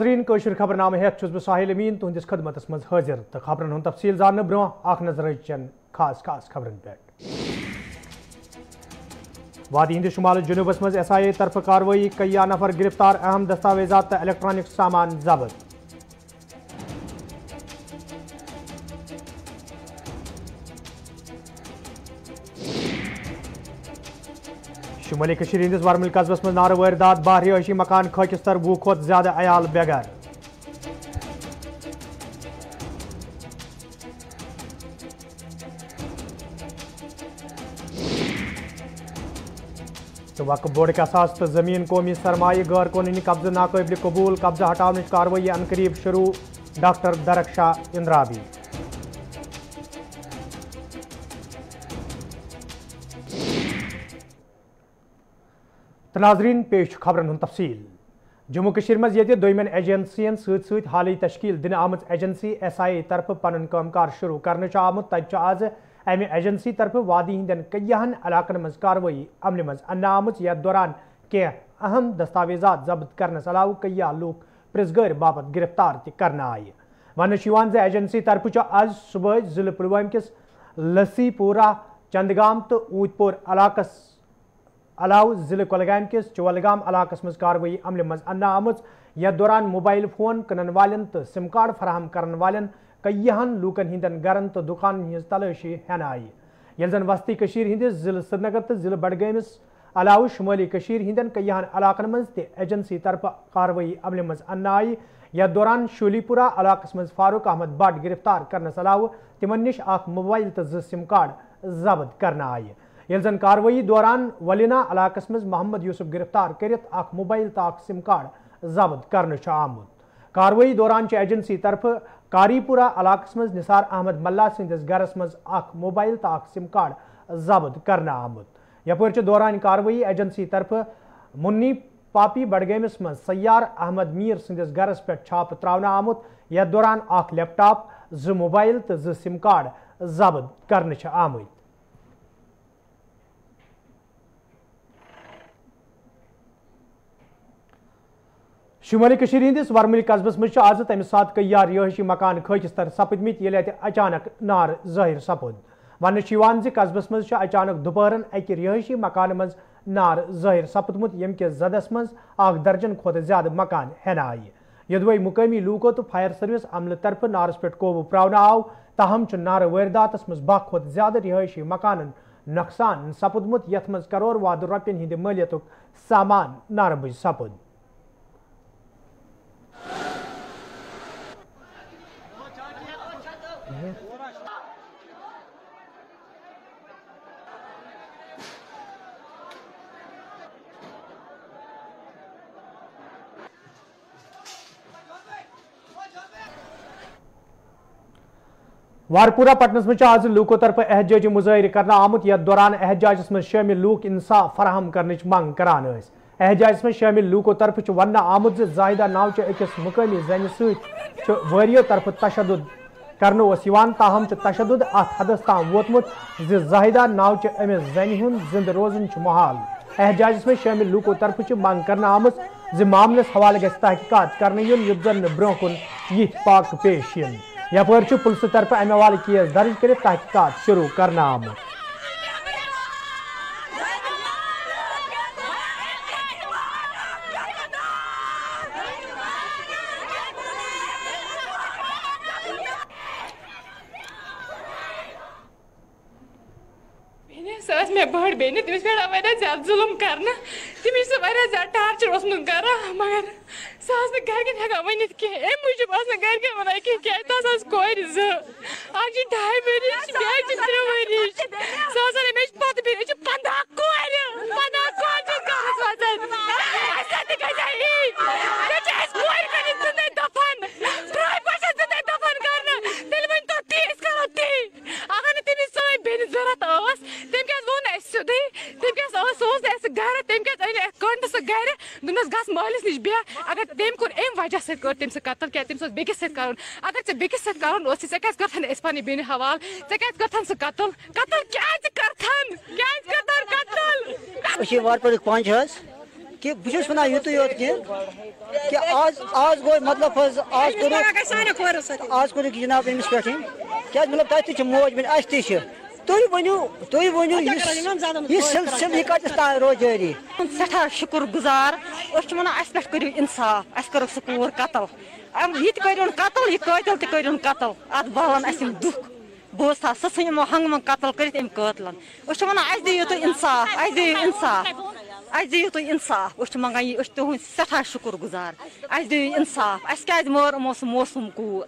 कशर खबरनामे हेत छुस बह साहिल अमीन तुहंदिस खदमतस मज हाजिर तो खबरन हुंद तफसील जानने ब्रोह आख नजर चन खास खबरन पे। वादी हिंद शुमाल जुनूबस मज SIA तरफ कार्रवाई कईया नफर गिरफ्तार अहम दस्तावेजात तो इलेक्ट्रॉनिक सामान जब्त। शुमाली कशीर हिंदिस वरमिल कस्बस मज नार वारदात 12 रिहायशी मकान खाकिस्तर 20 खोत ज्यादा अयाल बेघर। तो वक्फ बोर्ड के असास तो जमीन कौमी सरमाई गैर कानूनी कब्जा नाकाबिल कबूल कब्जा हटाने कार्रवाई अनकरीब शुरू डॉक्टर दरकशा इंद्राबी। तो नाजरीन पेश खबरन हुंद तफसील। जम्मू कशीर मज ये दोयमन एजेंसियन सत हाल तश्कील दिन आमत एजेंसी SIA तरफ पन कामकार शुरू करने आमुत तब आज अमि एजेंसी तरफ वादी हिंदन कईहन इलाकन मज कार्रवाई अमल मज अन्न आमुत यथ दौरान कह अहम दस्तावेजात जब्त करने अलावा कईया लूक प्रिजगर बाबत गिरफ्तार करना आय। वन एजेंसी तरफ आज सुबह जिले पुलवाम किस लसीपुरा चंदगाम तो ऊतपुर इलाकस अलाव जिले कुलगाम किस चवलगाम इलाकस मज कार्रवाई अमल मज अन्न आमुत यथ दौरान मोबाइल फोन कनन वालन तो सिम कार्ड फराहम करन वालन कईहन लूकन हिंदन गरन तो दुकान हज तलाशी हेन आई। यल जन वस्ती कशीर हिंदिस जिले श्रीनगर तो जिले बडगमिस अलाव शुमाली कशीर हिंदन कईहन इलाकन मज ते एजेंसी तरफ कार्रवाई अमल मज अन्न आई। यथ दौरान शोलीपुरा इलाकस मज फारूक अहमद बट गिरफ्तार करने अलावा तिमन निश अख मोबाइल तो 2 सिम कार्ड जब्त करना आय। यल जन कार्रवाई दौरान वलिना इलाकस मज मोहम्मद यूसुफ गिरफ्तार करित अख मोबाइल तो अख सिम कार्ड जब्त करने आमुत। कार्रवाई दौरान एजेंसी तरफ कारीपुरा इलाकस मज निसार अहमद मल्ला सिंदिस गरस मज अख मोबाइल तो अख सिम कार्ड जब्त करना आमुत। यपर दौरान कार्रवाई एजेंसी तरफ मुन्नी पापी बडगमिस मज सयार अहमद मीर सिंदिस गरस पे छाप त्रावना आमुत। यथ दौरान अख लैपटॉप 2 मोबाइल तो 2 सिम कार्ड जब्त करने आमुत। शुमाली कशीर हिंदिस वरमिल कस्बस मज आज तमि सात कईया रिहायशी मकान खाकिस्तर सपदमित ये अचानक नार जाहिर सपद। वन कस्बस मज अचानक दोपहरन अकि रिहायशी मकान मज नार जाहिर सपदमुत यम के जदस मज 1 दर्जन खोत ज्यादा मकान हेन आय। यदवै मुकामी लूको तो फायर सर्विस अमल तरफ नारस पे काबू प्रावन आव ताहम नार वारदातस मज 12 खोत ज्यादा रिहायशी मकान नुकसान सपदमुत यथ मज करोड़ वाद रुपयन हिंद मालियतुक सामान नारबज सपद। वारपुरा पटनस में आज लूको तरफ एहतजाजी मुजाहिर करना आमुत। यथ दौरान एहतजाजस में शामिल लूक इंसाफ फराहम करने मंग करान। एहतजाजस में शामिल लूको तरफ वन आमुत जाहिदा नाव अकिस मुकामी जन सरियो तरफ तशद्दुद करन ताहम तशद्दुद अत हदस ताम वोतमुत जाहिदा नाव अमिस जन हुंद जिंद रोजन मुहाल। एहतजाजस में शामिल लूको तरफ मंग करना आमुत मामलस हवाले गस तहकीकात करने युन युत जन ब्रोह कुन यह पाक पेश इन। यपर पुलिस तरफ अमे हवाले केस दर्ज कर तहकीकात शुरू करना आमुत। मे बड़ बेन तमिस पे वारिया ज्यादा जुलम करना तमिस वारिया ज्यादा टार्चर कर मगर सह गरकन हेकान वनित कह अम मूजूब गरकन वन क्या कोर 2 2.5 वरिश 3 वरिश सह मे पत 15 कोर मालिस निश बे अगर तम कोर अम वजह से तम कतल क्या तम बेकिस कर अगर बेकिस कर पानी बेन हवाल कर सह कतल कतल क्या कर वारपुर पांच कि बस वन युत योत कि आज गो मतलब आज कोर जनाब अमिस पे क्या मतलब तक मोज बन अस तुम वन यह सिलसिल यह कत रोज जारी सठा शुक्र गुजार वन अस पे करो इंसाफ अस करो सूर कतल ये करुन कतल यह कतिल तरुन कतल अत बहन अस दुख बह सह सन हंग मंग कतल कर कतलन वन अस दियो तो इंसाफ अस दियो इंसाफ अस दियो तो इंसाफ मंगान तुहद सठा शुक्र गुजार अस दियो इंसाफ अस क्या मोर मौसम कूर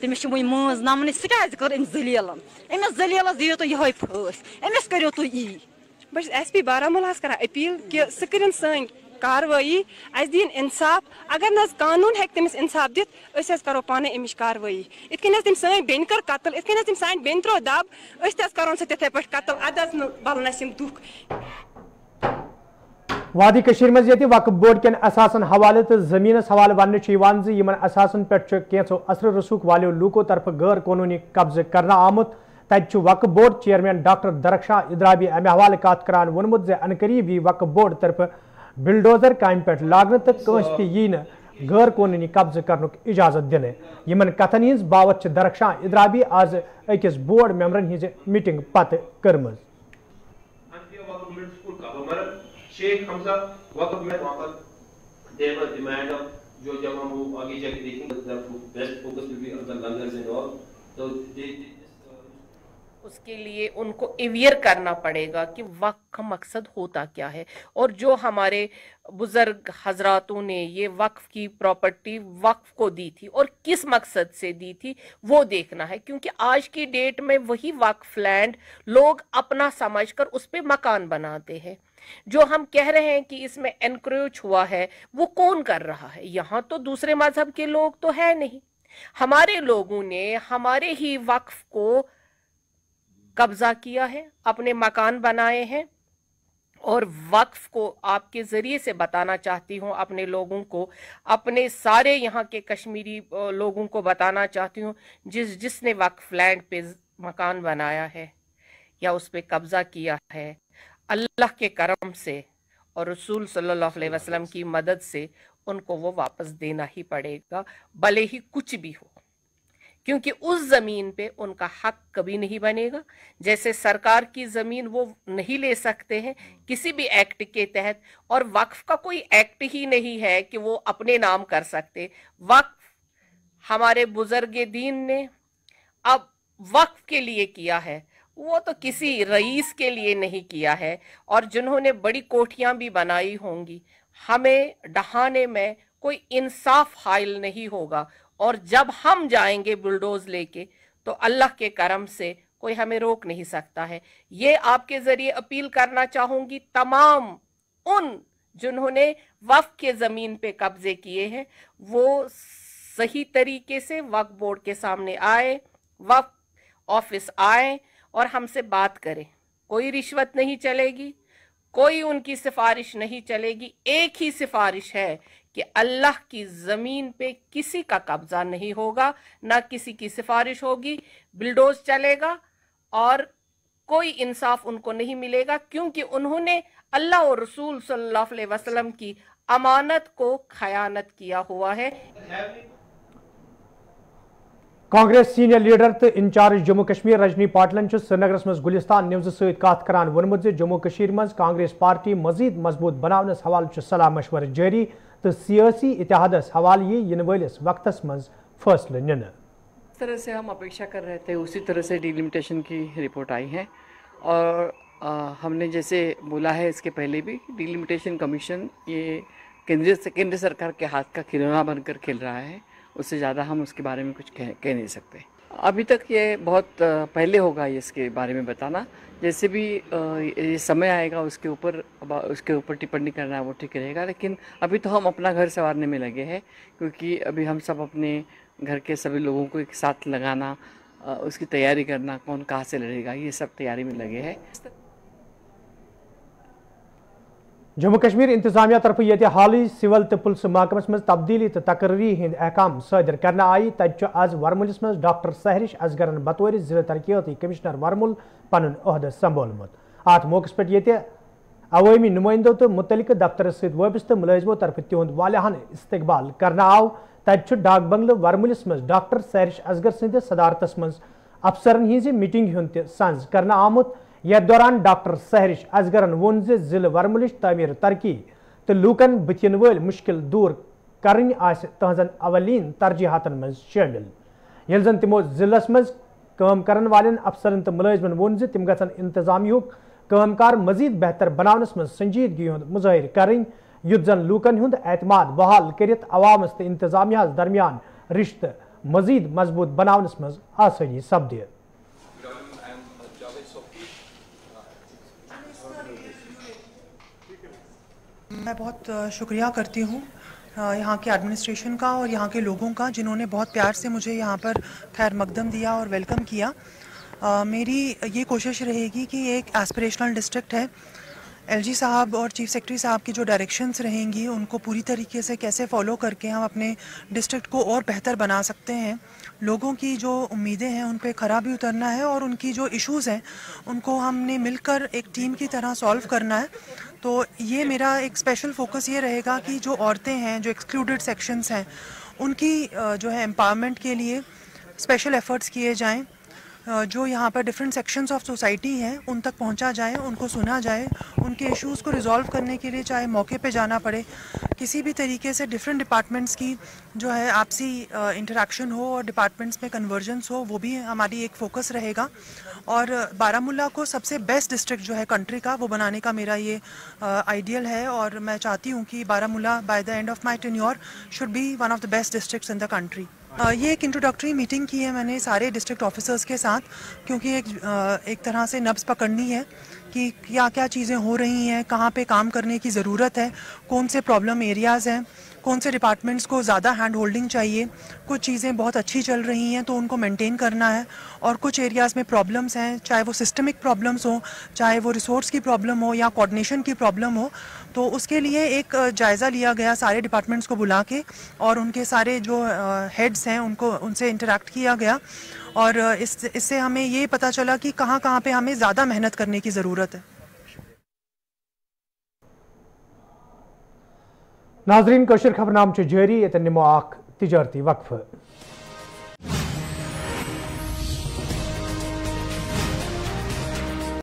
तमिस वो मज नमन सह क्या कर जलीलन अमिस जलीलस दियो तो ये फस अमिस करो तो यी बस SP बारामूला कर अपील कि सह कर सन कार्रवाई अस दिन इंसाफ अगर न कानून हेक तमिस इंसाफ दित करो पाने अमिश कार्रवाई इत तम सन बेन कर कतल इत तम सान बेन त्रो दब करो सह तिथे पे कतल अद बलन दुख वादी कशीर मज ये वक्फ बोर्ड के असासन हवाले तो जमीनस हवाले वन यमन असासन पे कैंसो असर रसूख वालो लूको तरफ गैर कानूनी कब्जे करना आमुत तत वक्फ बोर्ड चेयरमैन डॉक्टर दरख्शां इदराबी अमे हवाले कत करान वोनमुत जे अनकरीब यी वक्फ बोर्ड तरफ बिलडोजर काम पे लागन तो कंस ते यी न गैर कानूनी कब्जे करनुक इजाजत दिन यमन कथन हिंज बावत दरख्शां इदराबी आज अकिस बोर्ड मेंबरन हिंज मीटिंग पत करमज शेख हमजा वक्त में वहाँ पर देवर डिमांड जो जब हम आगे जाके देखेंगे best focus will be on the lungers and all तो उसके लिए उनको अवेयर करना पड़ेगा कि वक्फ का मकसद होता क्या है और जो हमारे बुजुर्ग हजरातों ने ये वक्फ की प्रॉपर्टी वक्फ को दी थी और किस मकसद से दी थी वो देखना है, क्योंकि आज की डेट में वही वक्फ लैंड लोग अपना समझकर उस पे मकान बनाते हैं। जो हम कह रहे हैं कि इसमें एनक्रोच हुआ है वो कौन कर रहा है? यहाँ तो दूसरे मजहब के लोग तो है नहीं, हमारे लोगों ने हमारे ही वक्फ को कब्जा किया है, अपने मकान बनाए हैं। और वक्फ को आपके जरिए से बताना चाहती हूँ अपने लोगों को, अपने सारे यहाँ के कश्मीरी लोगों को बताना चाहती हूँ जिसने वक्फ लैंड पे मकान बनाया है या उस पे कब्जा किया है, अल्लाह के करम से और रसूल सल्लल्लाहु अलैहि वसल्लम की मदद से उनको वो वापस देना ही पड़ेगा, भले ही कुछ भी हो, क्योंकि उस जमीन पे उनका हक कभी नहीं बनेगा। जैसे सरकार की जमीन वो नहीं ले सकते हैं किसी भी एक्ट के तहत, और वक्फ का कोई एक्ट ही नहीं है कि वो अपने नाम कर सकते। वक्फ हमारे बुजुर्ग दीन ने अब वक्फ के लिए किया है, वो तो किसी रईस के लिए नहीं किया है। और जिन्होंने बड़ी कोठियां भी बनाई होंगी, हमें डहाने में कोई इंसाफ हासिल नहीं होगा। और जब हम जाएंगे बुलडोज लेके तो अल्लाह के करम से कोई हमें रोक नहीं सकता है। ये आपके जरिए अपील करना चाहूंगी तमाम उन जिन्होंने वक्फ के जमीन पे कब्जे किए हैं, वो सही तरीके से वक्फ बोर्ड के सामने आए, वक्फ ऑफिस आए और हमसे बात करें। कोई रिश्वत नहीं चलेगी, कोई उनकी सिफारिश नहीं चलेगी। एक ही सिफारिश है कि अल्लाह की जमीन पे किसी का कब्जा नहीं होगा, ना किसी की सिफारिश होगी। बिल्डोज चलेगा और कोई इंसाफ उनको नहीं मिलेगा, क्योंकि उन्होंने अल्लाह और रसूल सल्लल्लाहु अलैहि वसल्लम की अमानत को खयानत किया हुआ है। कांग्रेस सीनियर लीडर तो इंचार्ज जम्मू कश्मीर रजनी पाटलन श्रीनगरस मज गुलिस्तान न्यूज़ सत कत करान वोनमुत जम्मू कश्मीर मज कांग्रेस पार्टी मजीद मजबूत बनावनस हवाले सलाह मशवर जारी तो सियासी इतिहादस हवाले इन वलिस वक्तस मज फैसले निन। इस तरह से हम अपेक्षा कर रहे थे उसी तरह से डिलिमिटेशन की रिपोर्ट आई है और हमने जैसे बोला है इसके पहले भी, डिलिमिटेशन कमीशन ये केंद्र सरकार के हाथ का खिलौना बनकर खेल रहा है, उससे ज़्यादा हम उसके बारे में कुछ कह नहीं सकते। अभी तक ये बहुत पहले होगा ये इसके बारे में बताना, जैसे भी ये समय आएगा उसके ऊपर टिप्पणी करना वो ठीक रहेगा। लेकिन अभी तो हम अपना घर संवारने में लगे हैं, क्योंकि अभी हम सब अपने घर के सभी लोगों को एक साथ लगाना, उसकी तैयारी करना, कौन कहाँ से लड़ेगा, ये सब तैयारी में लगे हैं। जम्मू कश्मीर इंतजामिया तरफ ये हाल सिविल तो पुलिस महकमस मज तब्दीली तो तकर्री हंद अहकाम सदर करना आई। तत आज वरमुलिस मज डॉक्टर सहरिश असगरन बतौर जिला तरक्याती कमिश्नर वरमुल पन अहद संभोलमुत। अत मौके पे عوامی نمائندوں تو متعلقہ دفتر ست وابستہ ملازموں طرف تہد والیاہن استقبال کرنا آو تت ڈاک بنگلہ ورملس مز ڈاکٹر سیرش اصغر سندس صدارتس مز افسرن ہز میٹنگ ہند سنز کرنا آمت یتھ دوران ڈاکٹر سیرش اصغرن وون ضلع ورملچ تعمیر ترقی تو لوکن بتین ول مشکل دور کرن آس تہذن اولین ترجیحاتن مز شامل یل زن تمو ضلعس مز کام کرن والن افسرن تو ملازمن وون تم گھن انتظامیہ کام کار مزید بہتر بناونس مز سنجیدگی ہند مظاہر کرن یت زن لوکن ہند اعتماد بحال کرت عوامس تو انتظامیہ درمیان رشتہ مزید مضبوط بناونس مز آسانی سپد. میں بہت شکریہ کرتی ہوں یہاں کے ایڈمنسٹریشن کا اور یہاں کے لوگوں کا جنہوں نے بہت پیار سے مجھے یہاں پر خیر مقدم دیا اور ویلکم کیا. میری یہ کوشش رہے گی کہ یہ ایک ایسپریشنل ڈسٹرکٹ ہے. ایل جی صاحب اور چیف سیکرٹری صاحب کی جو ڈائریکشنز رہیں گی ان کو پوری طریقے سے کیسے فالو کر کے ہم اپنے ڈسٹرکٹ کو اور بہتر بنا سکتے ہیں. لوگوں کی جو امیدیں ہیں ان پہ کھرا بھی اترنا ہے اور ان کی جو ایشوز ہیں ان کو ہم نے مل کر ایک ٹیم کی طرح سالو کرنا ہے. تو یہ میرا ایک اسپیشل فوکس یہ رہے گا کہ جو عورتیں ہیں جو ایکسکلوڈڈ سیکشنز ہیں ان کی جو ہے امپاورمنٹ کے لیے اسپیشل ایفرٹس کیے جائیں. جو یہاں پر ڈفرینٹ سیکشنز آف سوسائٹی ہیں ان تک پہنچا جائے, ان کو سنا جائے, ان کے ایشوز کو ریزالو کرنے کے لیے چاہے موقع پہ جانا پڑے, کسی بھی طریقے سے ڈفرینٹ ڈپارٹمنٹس کی جو ہے آپسی انٹریکشن ہو اور ڈپارٹمنٹس میں کنورجنس ہو, وہ بھی ہماری ایک فوکس رہے گا. اور بارہمولہ کو سب سے بیسٹ ڈسٹرکٹ جو ہے کنٹری کا وہ بنانے کا میرا یہ آئیڈیل ہے اور میں چاہتی ہوں کہ Baramulla by the end of my tenure should be one of the best districts in the country. یہ ایک انٹروڈکٹری میٹنگ کی ہے میں نے سارے ڈسٹرکٹ آفیسرز کے ساتھ, کیونکہ ایک طرح سے نبض پکڑنی ہے کہ کیا کیا چیزیں ہو رہی ہیں, کہاں پہ کام کرنے کی ضرورت ہے, کون سے پرابلم ایریاز ہیں, کون سے ڈپارٹمنٹس کو زیادہ ہینڈ ہولڈنگ چاہیے. کچھ چیزیں بہت اچھی چل رہی ہیں تو ان کو مینٹین کرنا ہے, اور کچھ ایریاز میں پرابلمس ہیں, چاہے وہ سسٹمک پرابلمس ہوں, چاہے وہ ریسورس کی پرابلم ہو یا کوآرڈینیشن کی پرابلم ہو. تو اس کے لیے ایک جائزہ لیا گیا سارے ڈپارٹمنٹس کو بلا کے, اور ان کے سارے جو ہیڈز ہیں ان سے انٹریکٹ کیا گیا, اور اس سے ہمیں یہ پتہ چلا کہ کہاں کہاں پہ ہمیں زیادہ محنت کرنے کی ضرورت ہے. ناظرین, کوشر خبر نام جاری, یہ نمو اخ تجارتی وقفہ.